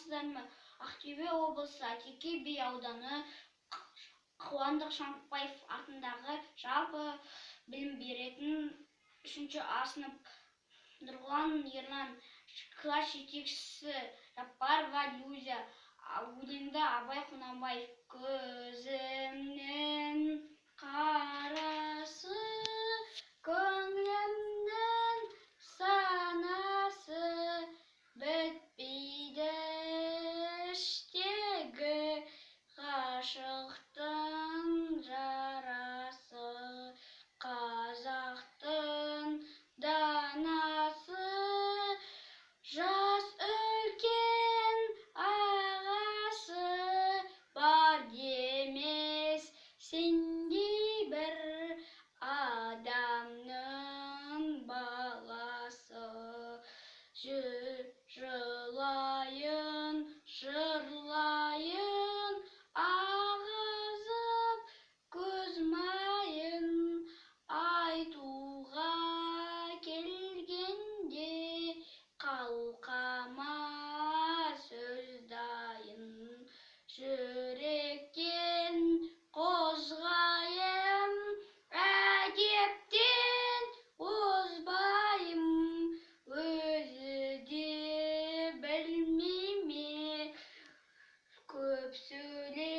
саламатсыздармы? Ақтөбе облысы Әйтеке би ауданы Қуандық Шаңқыбаев атындағы жалпы білім беретін 3-ші А сынып Нұрғұлан Ерлан класс жетекшісі Жаппарова Люзя өлеңді Абай Құнанбаев. Көзімнің қарасы, көңілімнің санасы, бітпейді іштегі ғашықтың жарасы. Қазақтың данасы, жас үлкен ағасы, бар демес сендей бір адамның баласы. Жылайын, жырлайын, ағызып көз майын, айтуға келгенде қалқама сөз дайын. Жүректен қозғайым, әдептен озбайым, өзі де білмей ме, көп сөйле